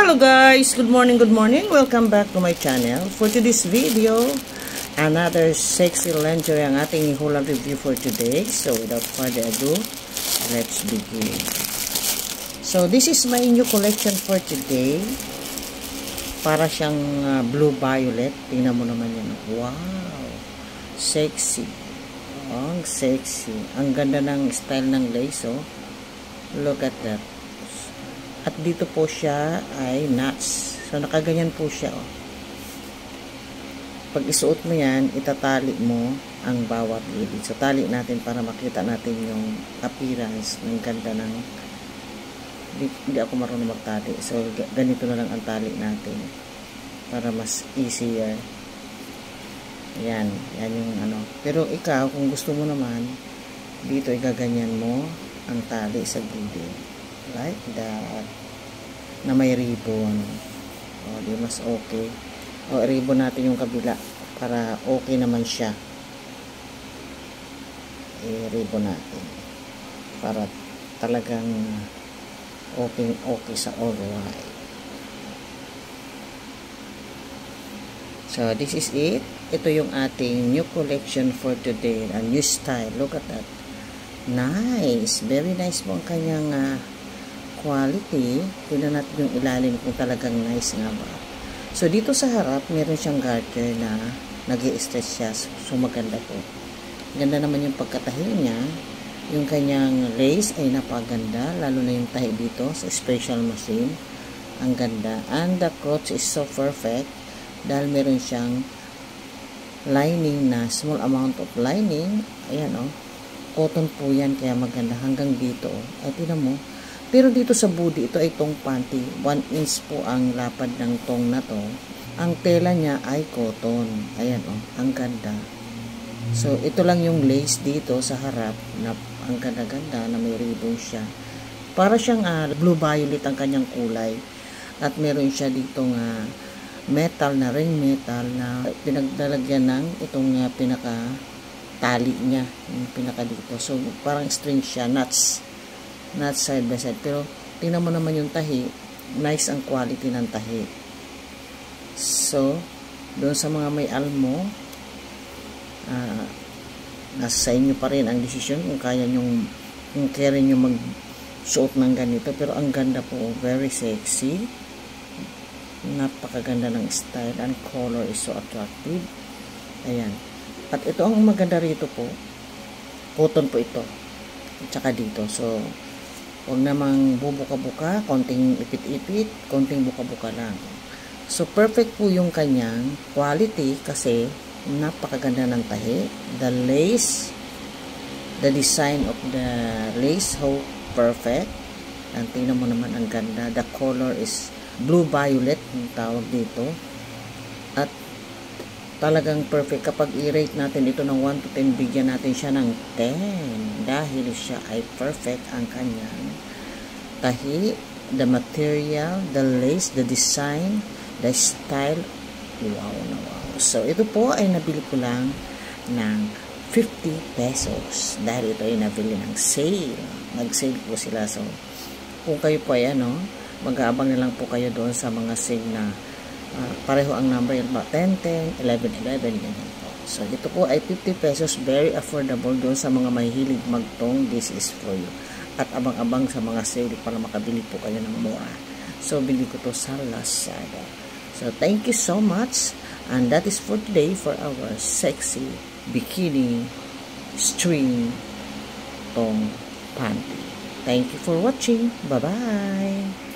Hello guys, good morning, welcome back to my channel. For today's video, another sexy lingerie ang ating ihulang review for today. So without further ado, let's begin. So this is my new collection for today. Para siyang blue violet. Tingnan mo naman yan. Wow, sexy. Ang sexy. Ang ganda ng style ng lace, oh. Look at that. At dito po siya ay nuts. So, nakaganyan po siya, oh. Pag isuot mo yan, itatali mo ang bawat gilid. So, tali natin para makita natin yung appearance ng ganda ng... Hindi ako marunong magtali. So, ganito na lang ang tali natin. Para mas easier. Yan. Yan yung ano. Pero ikaw, kung gusto mo naman, dito igaganyan mo ang tali sa gilid. Like that. Na may ribbon. O, di mas okay. O, ribbon natin yung kabila. Para okay naman siya. I-ribbon natin. Para talagang okay sa all right. So, this is it. Ito yung ating new collection for today. A new style. Look at that. Nice. Very nice po ang kanyang quality. Tingnan natin yung ilalim kung talagang nice nga ba. So, dito sa harap, meron siyang garter na nag-i-stretch siya. So, maganda po. Ganda naman yung pagkatahi niya. Yung kanyang lace ay napaganda. Lalo na yung tahi dito sa special machine. Ang ganda. And the crotch is so perfect. Dahil meron siyang lining na small amount of lining. Ayan, oh. Cotton po yan. Kaya maganda. Hanggang dito, oh. Ay, tingnan mo. Pero dito sa body, ito ay tong panty. 1 inch po ang lapad ng tong na to. Ang tela niya ay cotton. Ayan, oh. Ang ganda. So, ito lang yung lace dito sa harap na ang ganda-ganda na may ribbon siya. Para siyang blue violet ang kanyang kulay. At meron siya ditong metal na ring metal na pinagdalagyan ng itong pinaka tali niya. Yung pinaka dito. So, parang string siya. Nuts side by side. Pero, tingnan mo naman yung tahi. Nice ang quality ng tahi. So, doon sa mga may almo, nasa inyo pa rin ang desisyon kung kaya nyo magsuot ng ganito. Pero, ang ganda po. Very sexy. Napakaganda ng style. And color is so attractive. Ayan. At ito ang maganda rito po. Cotton po ito. At saka dito. So, huwag namang bubuka-buka, konting ipit-ipit, konting buka-buka lang. So, perfect po yung kanyang quality kasi napakaganda ng tahi. The lace, the design of the lace, how perfect. And tingnan mo naman ang ganda. The color is blue violet, yung tawag dito. At talagang perfect. Kapag i-rate natin ito ng 1 to 10, bigyan natin siya ng 10. Dahil siya ay perfect ang kanyang tahi, the material, the lace, the design, the style. Wow na wow. So, ito po ay nabili ko lang ng 50 pesos. Dahil ito ay nabili ng sale. Nag-sale po sila. So, kung kayo po ay mag-aabang na lang po kayo doon sa mga sale na pareho ang number yun ba? 10, 10, 11, 11, ganyan po. So, ito po ay 50 pesos. Very affordable doon sa mga mahilig magtong. This is for you. At abang-abang sa mga sale para makabili po kayo ng mura. So, bili ko to sa Lazada. So, thank you so much. And that is for today for our sexy bikini string tong panty. Thank you for watching. Bye-bye.